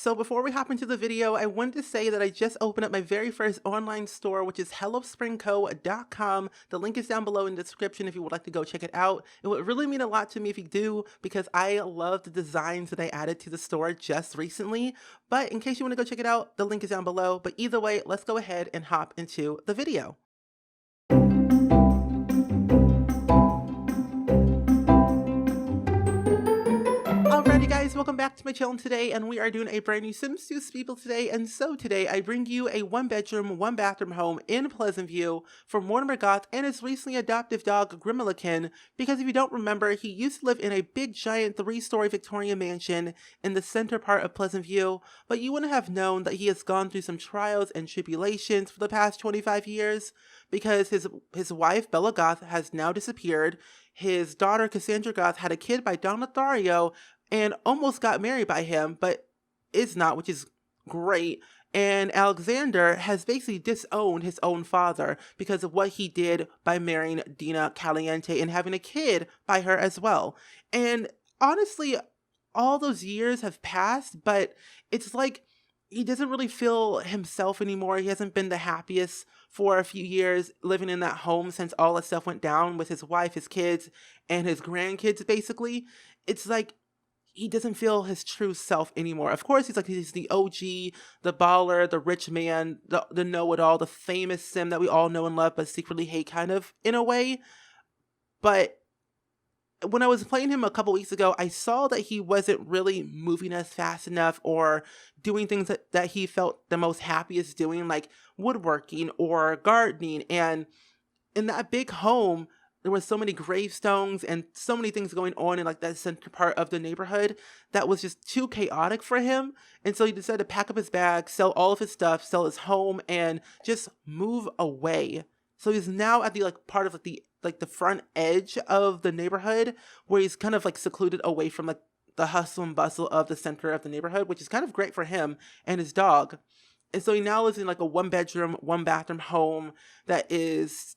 So before we hop into the video, I wanted to say that I just opened up my very first online store, which is hellospringco.com. The link is down below in the description if you would like to go check it out. It would really mean a lot to me if you do, because I love the designs that I added to the store just recently. But in case you want to go check it out, the link is down below. But either way, let's go ahead and hop into the video. Alrighty guys, welcome back to my channel today, and we are doing a brand new Sims 2 Speeble today. And so today I bring you a 1-bedroom, 1-bathroom home in Pleasant View for Mortimer Goth and his recently adoptive dog Grimilikin, because if you don't remember, he used to live in a big giant 3-story Victorian mansion in the center part of Pleasant View, but you wouldn't have known that he has gone through some trials and tribulations for the past 25 years, because his wife Bella Goth has now disappeared. His daughter Cassandra Goth had a kid by Don Lothario and almost got married by him, but is not, which is great. And Alexander has basically disowned his own father because of what he did by marrying Dina Caliente and having a kid by her as well. And honestly, all those years have passed, but it's like he doesn't really feel himself anymore. He hasn't been the happiest for a few years living in that home since all that stuff went down with his wife, his kids, and his grandkids, basically. It's like he doesn't feel his true self anymore. Of course, he's the OG, the baller, the rich man, the know-it-all, the famous Sim that we all know and love, but secretly hate, kind of, in a way. But when I was playing him a couple weeks ago, I saw that he wasn't really moving as fast enough or doing things that he felt the most happiest doing, like woodworking or gardening. And in that big home, there was so many gravestones and so many things going on in like that center part of the neighborhood that was just too chaotic for him. And so he decided to pack up his bag, sell all of his stuff, sell his home, and just move away. So he's now at the part of the front edge of the neighborhood, where he's kind of like secluded away from like the hustle and bustle of the center of the neighborhood, which is kind of great for him and his dog. And so he now lives in like a 1-bedroom, 1-bathroom home that is,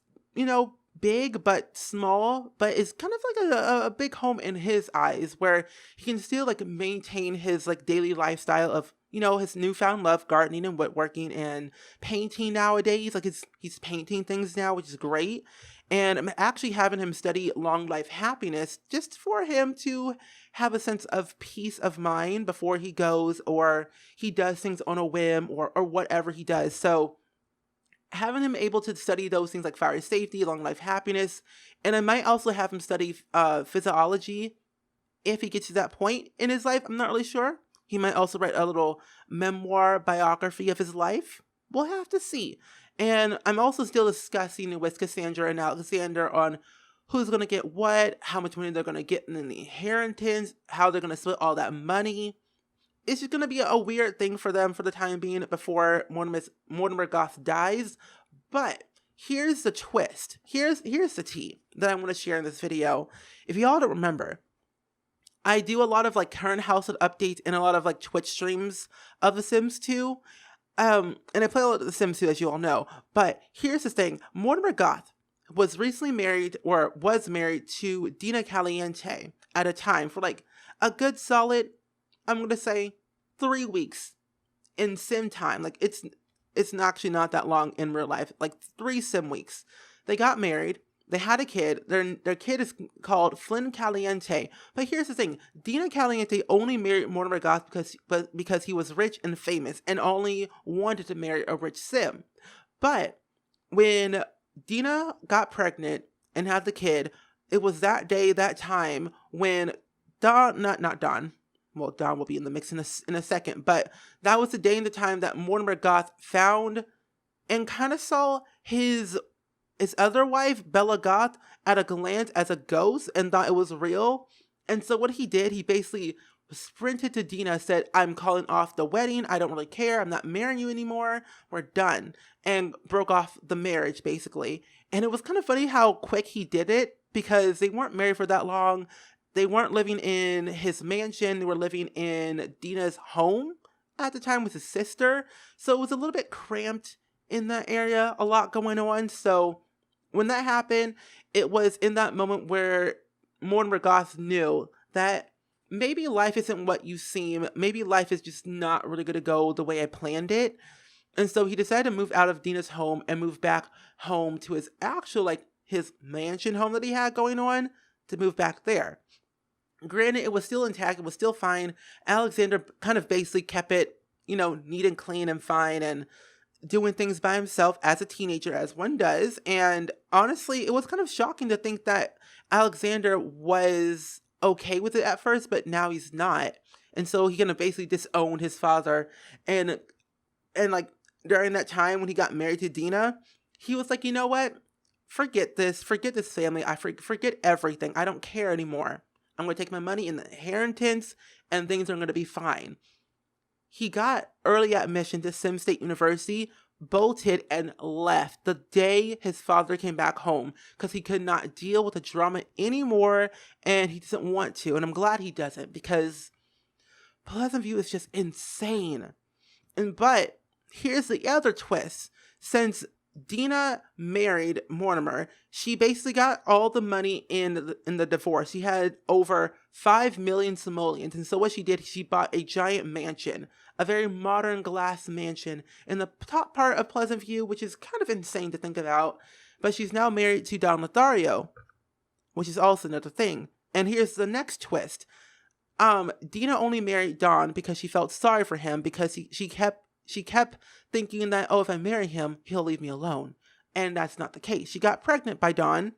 big but small, but it's kind of like a big home in his eyes, where he can still like maintain his like daily lifestyle of his newfound love, gardening and woodworking and painting nowadays. Like he's painting things now, which is great. And I'm actually having him study long life happiness just for him to have a sense of peace of mind before he goes or he does things on a whim or whatever he does. So having him able to study those things like fire safety, long life happiness, and I might also have him study physiology if he gets to that point in his life. I'm not really sure. He might also write a little memoir biography of his life. We'll have to see. And I'm also still discussing with Cassandra and Alexander on who's going to get what, how much money they're going to get in the inheritance, how they're going to split all that money. It's just going to be a weird thing for them for the time being before Mortimer Goth dies. But here's the twist. Here's the tea that I want to share in this video. If y'all don't remember, I do a lot of like current household updates and a lot of like Twitch streams of The Sims 2. And I play a lot of The Sims 2, as you all know. But here's the thing. Mortimer Goth was recently married, or was married, to Dina Caliente at a time for like a good solid, I'm going to say, 3 weeks in Sim time. Like it's actually not that long in real life, like 3 Sim weeks. They got married. They had a kid. Their kid is called Flynn Caliente. But here's the thing. Dina Caliente only married Mortimer Goth because he was rich and famous and only wanted to marry a rich Sim. But when Dina got pregnant and had the kid, it was that day, that time when Don will be in the mix in a second, but that was the day and the time that Mortimer Goth found and kind of saw his other wife, Bella Goth, at a glance as a ghost and thought it was real. And so what he did, he basically sprinted to Dina, said, "I'm calling off the wedding. I don't really care. I'm not marrying you anymore. We're done." And broke off the marriage, basically. And it was kind of funny how quick he did it, because they weren't married for that long. They weren't living in his mansion. They were living in Dina's home at the time with his sister. So it was a little bit cramped in that area, a lot going on. So when that happened, it was in that moment where Mortimer Goth knew that maybe life isn't what you seem. Maybe life is just not really going to go the way I planned it. And so he decided to move out of Dina's home and move back home to his actual, like, his mansion home that he had going on, to move back there. Granted, it was still intact. It was still fine. Alexander kind of basically kept it, neat and clean and fine and doing things by himself as a teenager, as one does. And honestly, it was kind of shocking to think that Alexander was okay with it at first, but now he's not. And so he kind of basically disowned his father. And like during that time when he got married to Dina, he was like, you know what? Forget this family. I forget everything. I don't care anymore. I'm going to take my money in the inheritance and things are going to be fine. He got early admission to Sim State University, bolted, and left the day his father came back home because he could not deal with the drama anymore and he doesn't want to. And I'm glad he doesn't, because Pleasant View is just insane. But here's the other twist. Since Dina married Mortimer, she basically got all the money in the divorce. She had over 5 million simoleons. And so what she did, she bought a giant mansion, a very modern glass mansion in the top part of Pleasant View, which is kind of insane to think about. But she's now married to Don Lothario, which is also another thing. And here's the next twist. Dina only married Don because she felt sorry for him, because she kept thinking that, oh, if I marry him, he'll leave me alone. And that's not the case. She got pregnant by Don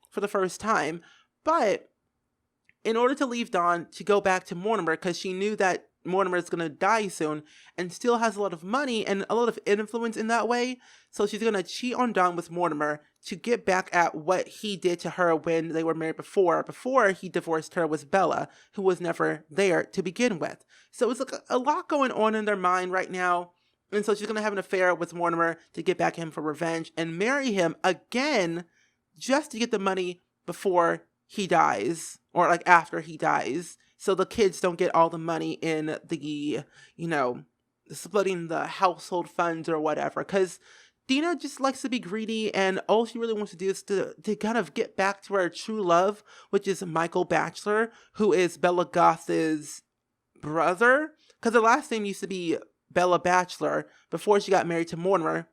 for the first time, but in order to leave Don to go back to Mortimer, because she knew that Mortimer is going to die soon and still has a lot of money and a lot of influence in that way, so she's going to cheat on Don with Mortimer to get back at what he did to her when they were married before he divorced her with Bella, who was never there to begin with. So it's like a lot going on in their mind right now. And so she's going to have an affair with Mortimer to get back at him for revenge and marry him again just to get the money before he dies, or like after he dies. So the kids don't get all the money in the, splitting the household funds or whatever. Because Dina just likes to be greedy, and all she really wants to do is to kind of get back to her true love, which is Michael Batchelor, who is Bella Goth's brother. Because her last name used to be Bella Batchelor before she got married to Mortimer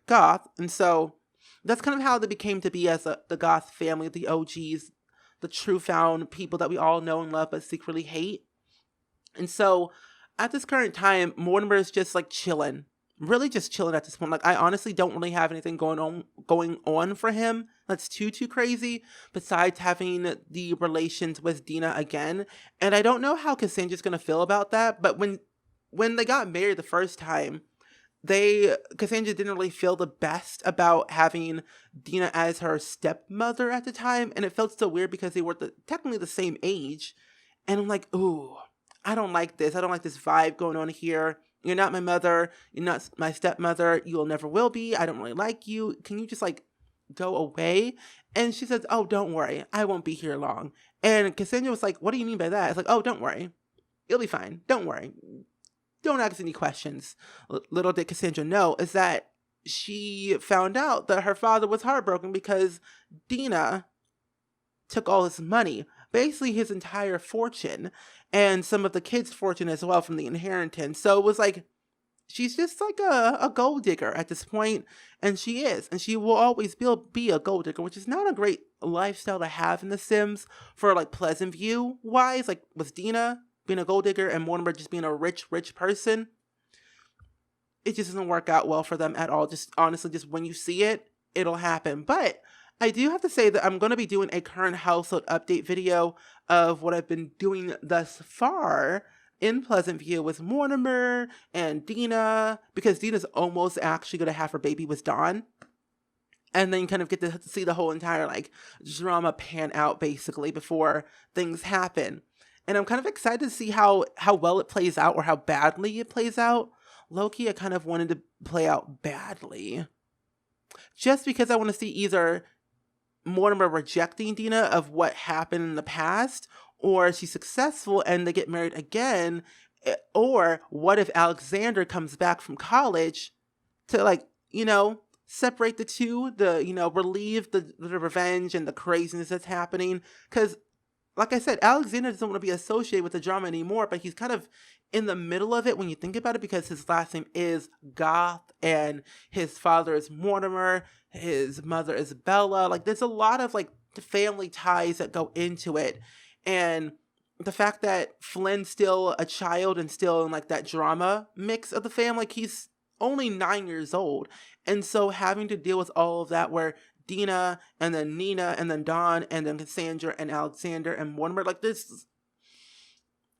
Goth. And so that's kind of how they became to be as the Goth family, the OGs, the true found people that we all know and love but secretly hate. And so at this current time, Mortimer is just like chilling. Really just chilling at this point. Like, I honestly don't really have anything going on for him that's too crazy, besides having the relations with Dina again. And I don't know how Cassandra's gonna feel about that, but when they got married the first time, Cassandra didn't really feel the best about having Dina as her stepmother at the time, and it felt so weird because they were technically the same age. And I'm like, ooh, I don't like this. I don't like this vibe going on here. You're not my mother. You're not my stepmother. You will never will be. I don't really like you. Can you just like go away? And she says, oh, don't worry. I won't be here long. And Cassandra was like, what do you mean by that? It's like, oh, don't worry. It'll be fine. Don't worry. Don't ask any questions. Little did Cassandra know is that she found out that her father was heartbroken because Dina took all his money, basically his entire fortune, and some of the kids' fortune as well from the inheritance. So it was like, she's just like a gold digger at this point, and she is, and she will always be a gold digger, which is not a great lifestyle to have in The Sims for like Pleasant View wise, like with Dina being a gold digger and Mortimer just being a rich person. It just doesn't work out well for them at all. Just honestly, just when you see it, it'll happen. But I do have to say that I'm going to be doing a current household update video of what I've been doing thus far in Pleasant View with Mortimer and Dina, because Dina's almost actually going to have her baby with Don. And then you kind of get to see the whole entire like drama pan out basically before things happen. And I'm kind of excited to see how well it plays out or how badly it plays out. Low-key, I kind of wanted to play out badly. Just because I want to see either Mortimer rejecting Dina of what happened in the past, or she's successful and they get married again, or what if Alexander comes back from college to like, separate the two, relieve the revenge and the craziness that's happening. Because like I said, Alexander doesn't want to be associated with the drama anymore, but he's kind of in the middle of it when you think about it, because his last name is Goth and his father is Mortimer, his mother is Bella. Like, there's a lot of like family ties that go into it. And the fact that Flynn's still a child and still in like that drama mix of the family, like he's only 9 years old. And so having to deal with all of that, where Dina and then Nina and then Dawn and then Cassandra and Alexander and Mortimer, like this,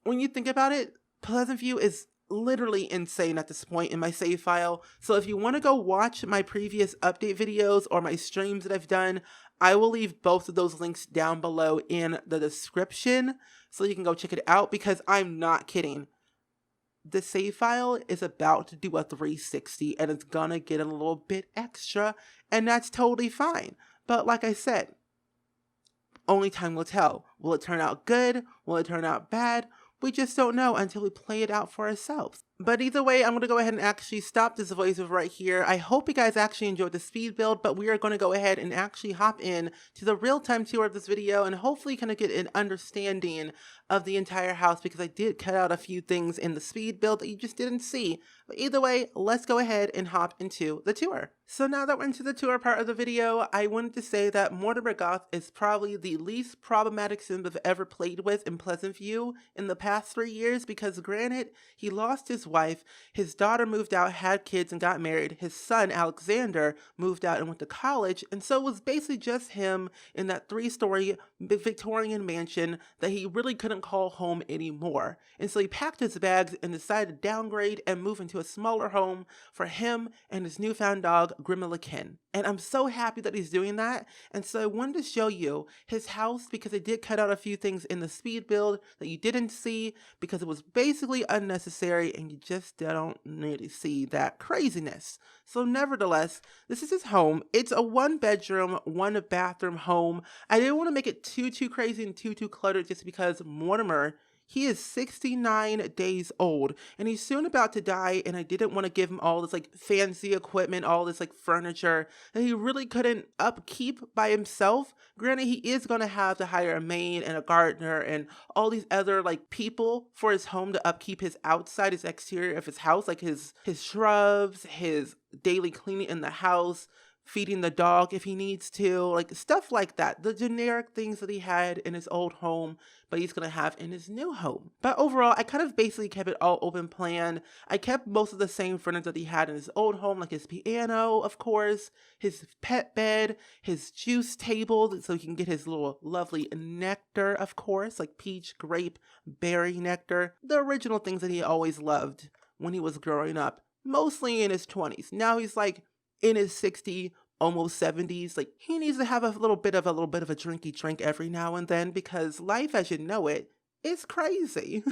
when you think about it, Pleasant View is literally insane at this point in my save file. So if you want to go watch my previous update videos or my streams that I've done, I will leave both of those links down below in the description so you can go check it out, because I'm not kidding. The save file is about to do a 360 and it's gonna get a little bit extra, and that's totally fine. But like I said, only time will tell. Will it turn out good? Will it turn out bad? We just don't know until we play it out for ourselves. But either way, I'm going to go ahead and actually stop this voiceover right here. I hope you guys actually enjoyed the speed build, but we are going to go ahead and actually hop in to the real-time tour of this video and hopefully kind of get an understanding of the entire house, because I did cut out a few things in the speed build that you just didn't see. But either way, let's go ahead and hop into the tour. So now that we're into the tour part of the video, I wanted to say that Mortimer Goth is probably the least problematic sim I've ever played with in Pleasant View in the past 3 years, because granted, he lost his wife, his daughter moved out, had kids, and got married, his son Alexander moved out and went to college, and so it was basically just him in that 3-story Victorian mansion that he really couldn't call home anymore. And so he packed his bags and decided to downgrade and move into a smaller home for him and his newfound dog Grimilikin. And I'm so happy that he's doing that. And so I wanted to show you his house, because I did cut out a few things in the speed build that you didn't see, because it was basically unnecessary and you just don't need to see that craziness. So nevertheless, this is his home. It's a 1-bedroom, 1-bathroom home. I didn't want to make it too crazy and too cluttered, just because Mortimer, he is 69 days old and he's soon about to die, and I didn't want to give him all this like fancy equipment, all this like furniture that he really couldn't upkeep by himself. Granted, he is going to have to hire a maid and a gardener and all these other like people for his home to upkeep his outside, his exterior of his house, like his shrubs, his daily cleaning in the house, feeding the dog if he needs to, like stuff like that. The generic things that he had in his old home, but he's going to have in his new home. But overall, I kind of basically kept it all open plan. I kept most of the same furniture that he had in his old home, like his piano, of course, his pet bed, his juice table, so he can get his little lovely nectar, of course, like peach, grape, berry nectar. The original things that he always loved when he was growing up, mostly in his 20s. Now he's like in his 60s, almost 70s, like he needs to have a little bit of a drinky drink every now and then, because life as you know it is crazy.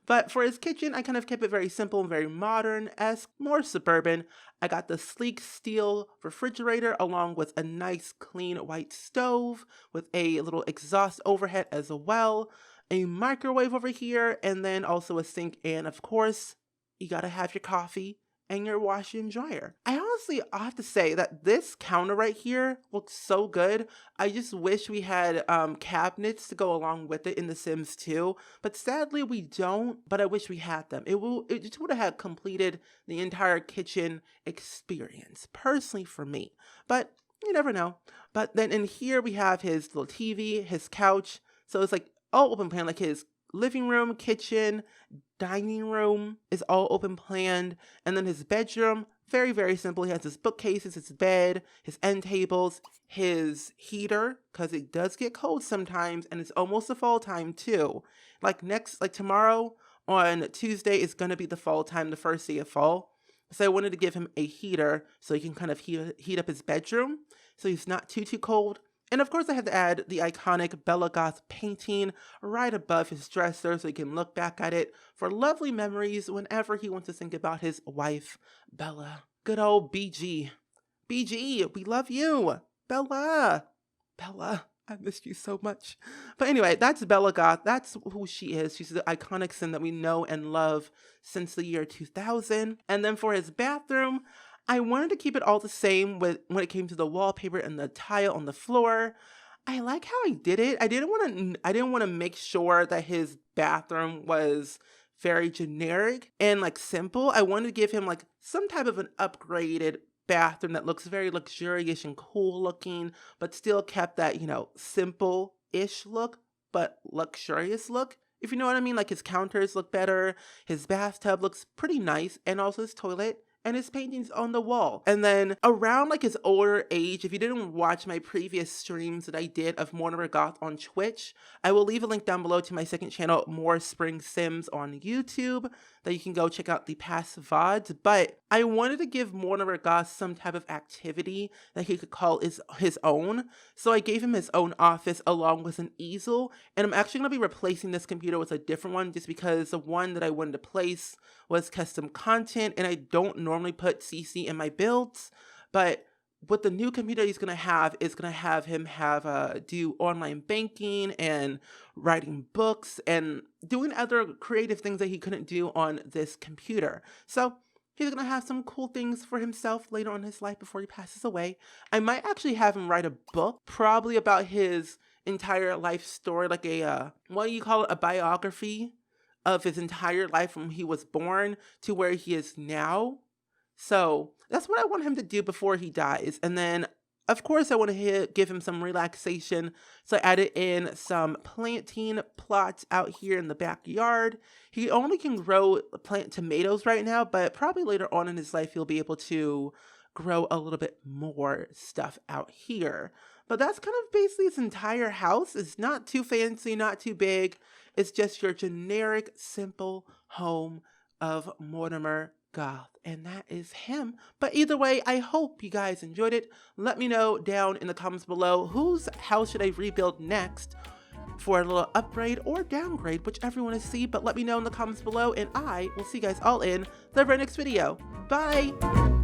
But for his kitchen, I kind of kept it very simple and very modern-esque, more suburban. I got the sleek steel refrigerator along with a nice clean white stove with a little exhaust overhead as well, a microwave over here, and then also a sink, and of course, you gotta have your coffee and your washer and dryer. I have to say that this counter right here looks so good. I just wish we had cabinets to go along with it in The Sims 2, but sadly we don't, but I wish we had them. It just would have completed the entire kitchen experience, personally for me, but you never know. But then in here we have his little TV, his couch, so it's like all open plan, like his living room, kitchen, dining room is all open planned, and then his bedroom, very simple. He has his bookcases, his bed, his end tables, his heater, because it does get cold sometimes, and it's almost the fall time too. Like tomorrow on Tuesday is going to be the fall time, the first day of fall. So I wanted to give him a heater so he can kind of heat up his bedroom so he's not too cold. And of course I had to add the iconic Bella Goth painting right above his dresser so he can look back at it for lovely memories whenever he wants to think about his wife, Bella. Good old BG. BG, we love you. Bella. Bella, I missed you so much. But anyway, that's Bella Goth. That's who she is. She's the iconic sim that we know and love since the year 2000. And then for his bathroom, I wanted to keep it all the same when it came to the wallpaper and the tile on the floor. I like how I did it. I didn't want to make sure that his bathroom was very generic and like simple. I wanted to give him like some type of an upgraded bathroom that looks very luxurious and cool looking, but still kept that, simple-ish look, but luxurious look. If you know what I mean, like his counters look better, his bathtub looks pretty nice, and also his toilet and his paintings on the wall. And then around like his older age, if you didn't watch my previous streams that I did of Mortimer Goth on Twitch, I will leave a link down below to my second channel, More SpringSims on YouTube, that you can go check out the past VODs. But I wanted to give Mortimer Goth some type of activity that he could call his own. So I gave him his own office along with an easel. And I'm actually going to be replacing this computer with a different one just because the one that I wanted to place was custom content, and I don't normally put CC in my builds, but what the new computer he's going to have is going to have him do online banking and writing books and doing other creative things that he couldn't do on this computer. So he's going to have some cool things for himself later on in his life before he passes away. I might actually have him write a book, probably about his entire life story, like what do you call it, a biography of his entire life from he was born to where he is now. So that's what I want him to do before he dies. And then, of course, I want to give him some relaxation. So I added in some planting plots out here in the backyard. He only can plant tomatoes right now, but probably later on in his life, he'll be able to grow a little bit more stuff out here. But that's kind of basically his entire house. It's not too fancy, not too big. It's just your generic, simple home of Mortimer Goth, and that is him. But either way, I hope you guys enjoyed it. Let me know down in the comments below whose house should I rebuild next for a little upgrade or downgrade, whichever you want to see. But let me know in the comments below, and I will see you guys all in the very next video. Bye!